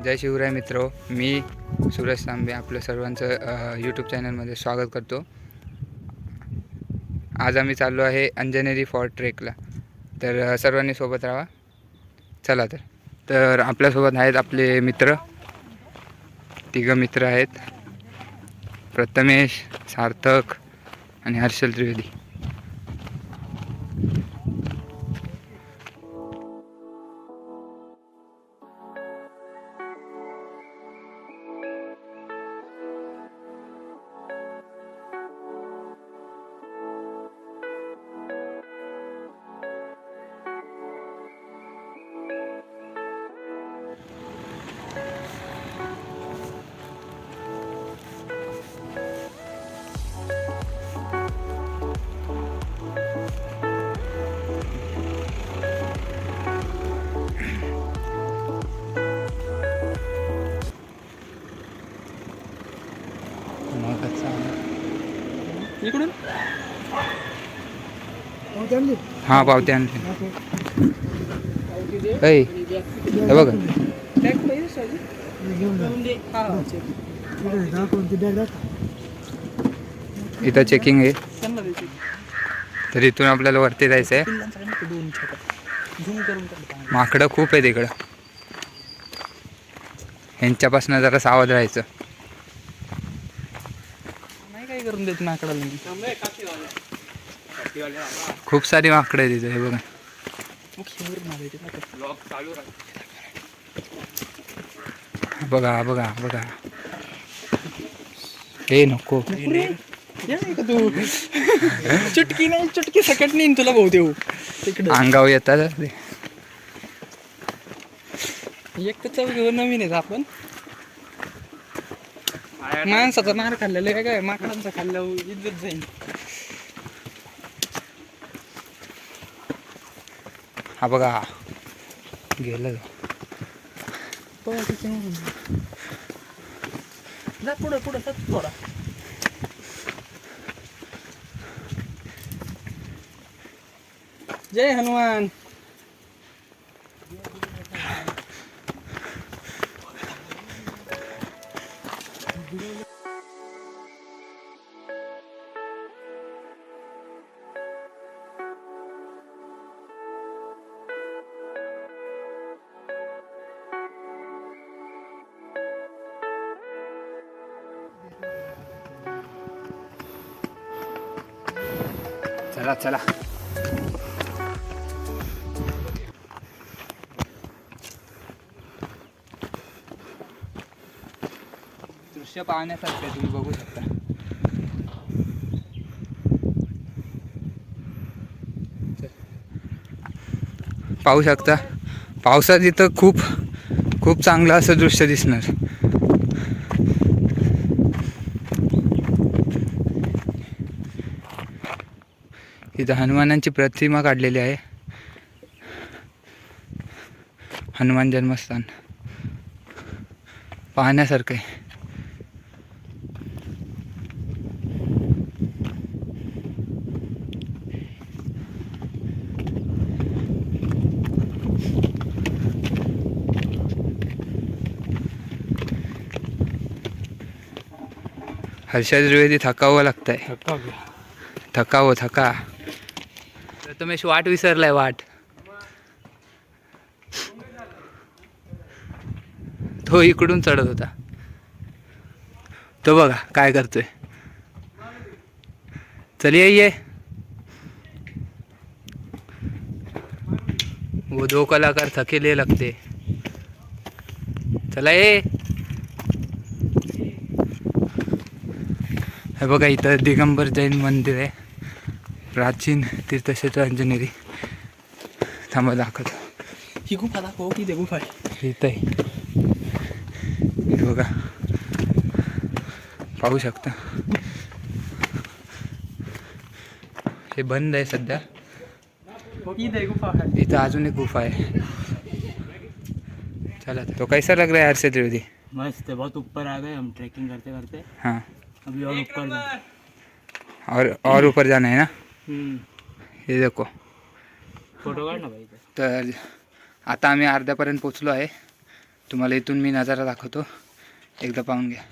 जय शिवराय मित्र, मी सुरेश तांबे आपलं सर्वांचं यूट्यूब चॅनलमध्ये स्वागत करतो. आज आम्ही चाललो आहे अंजनेरी फॉर्ट ट्रेकला. तर सर्वांनी सोबत राहा. चला तर आपल्यासोबत आहेत आपले मित्र, तिघं मित्र आहेत, प्रथमेश, सार्थक आणि हर्षल त्रिवेदी. इकडून हां, पावते आणले. हे बघा, इथं चेकिंग आहे. तर इथून आपल्याला वरती जायचं आहे. माकडं खूप आहे तिकडं, ह्यांच्यापासून जरा सावध राहायचं. नाही काय करून देत माकडाला. खूप सारी माकडं आहे तिथं. हे बघा, बघा बघा बघा. हे नको, चुटकी नाही, चुटकी सकट नाही तुला भाऊ देऊ. तिकडे अंगावर येतात ते. एक तर चौघ नवीन आहेत आपण. माणसाचा मार खाल्लेला काय काय माकडांचा खाल्ल्यावर इज्जत जाईल. हा बघा, गेलं. जा पुढं पुढं थोडा. जय हनुमान. चला चला. दृश्य पाहण्यासारखे तुम्ही बघू शकता. पाहू शकता, पावसात इथं खूप खूप चांगलं असं दृश्य दिसणार. इथं हनुमानांची प्रतिमा काढलेली आहे. हनुमान जन्मस्थान पाहण्यासारखं आहे. हर्षद त्रिवेदी थकावं लागतंय. थकावं थका. प्रथमेश वाट विसरलाय. वाट तो इकडून चढत होता. तो बघा काय करतोय. चल ये. वो दो कलाकार थकेले लगते. चला ये. हे बघा, इथं दिगंबर जैन मंदिर आहे, प्राचीन तीर्थक्षेत्र अंजनेरी. थांबा दाखवतो. ही गुफा दाखव की ते गुफा आहे. इथं आहे, हे बघा, पाहू शकता. हे बंद आहे सध्या. इथं अजून एक गुफा आहे. चला. तो कैसा लग रहा है हर्षद त्रिवेदी? मस्त है, बहुत ऊपर आ गए हम ट्रैकिंग करते करते. हाँ, अभी और ऊपर और ऊपर जाना है ना. हे देखो. फोटो काढ ना भाई. तर आता आम्ही अर्ध्यापर्यंत पोचलो आहे. तुम्हाला इथून मी नजारा दाखवतो, एकदा पाहून घ्या.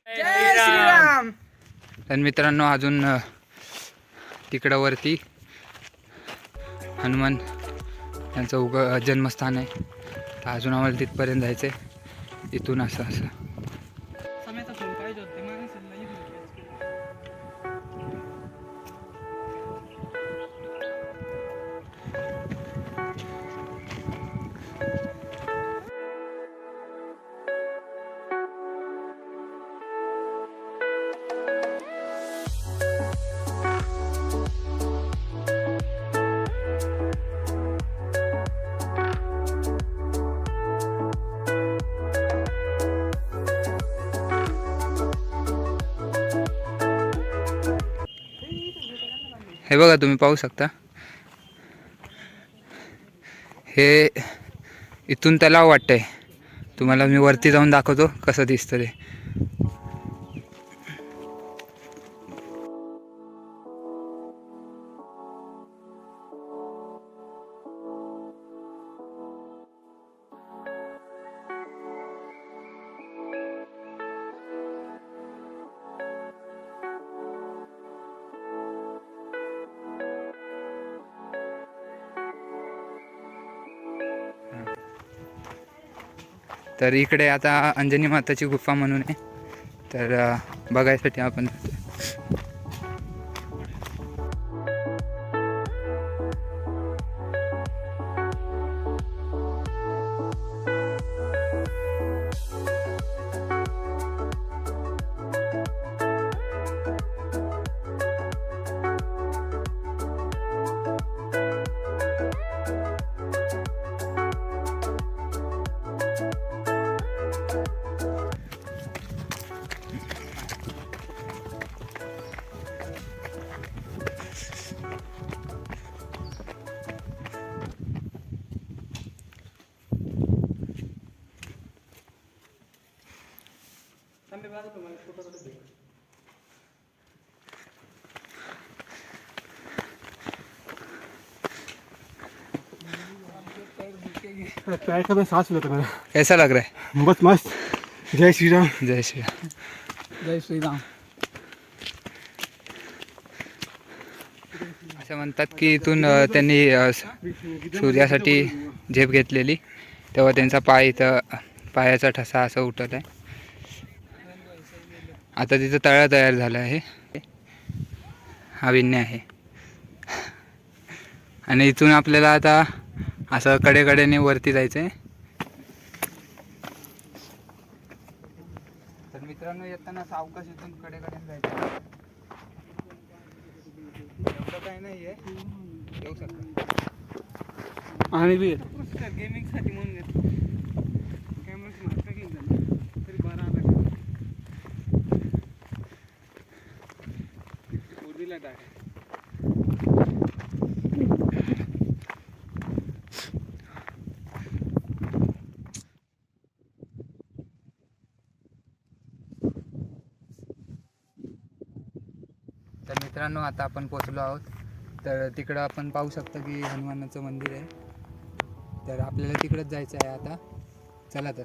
जय श्रीराम. तर मित्रांनो, अजून तिकडं वरती हनुमान यांचं जन्मस्थान आहे. तर अजून आम्हाला तिथपर्यंत जायचं आहे. इथून असं समयाचा फोन पाहिजे होते मागे सल्ला हे बघा, तुम्ही पाहू शकता. हे इथून तलाव वाटतंय. तुम्हाला मी वरती जाऊन दाखवतो कसं दिसतं ते. तर इकडे आता अंजनी माताची गुफा म्हणून आहे. तर बघायसाठी आपण पैर का मैं सांस लेता मेरा. कैसा लग रहा है? बस मस्त. जय श्री राम. जय श्री जय श्रीराम. असं म्हणतात की इथून त्यांनी सूर्यासाठी झेप घेतलेली, तेव्हा त्यांचा पाय इथं, पायाचा ठसा असं उठत आहे. आता तिथं तळा तयार झाला आहे. हा विन्या आहे. आणि इथून आपल्याला आता असं कडेकडेने वरती जायचं आहे. तर मित्रांनो, येताना सावकाश इथून कडेकडेने जायचं. एवढं काही नाही आहे, येऊ शकता. आम्ही भी गेमिंग साठी म्हणून घेतो. कॅमेराची मार्क घेऊन झाली तरी बरा आला. उर्दीला टाक. तर मित्रांनो, आता आपण पोचलो आहोत. तर तिकडं आपण पाहू शकतो की हनुमानाचं मंदिर आहे. तर आपल्याला तिकडंच जायचं आहे आता. चला तर.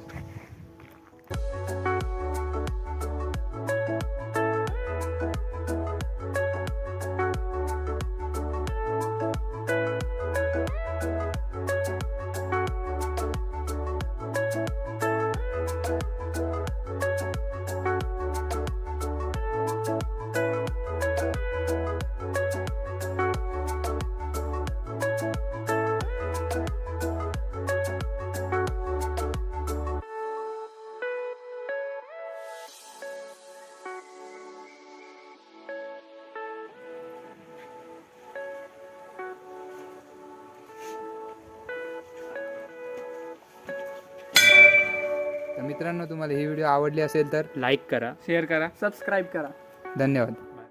तर मित्रांनो, तुम्हाला ही व्हिडिओ आवडली असेल तर लाईक करा, शेअर करा, सबस्क्राईब करा. धन्यवाद. बाय.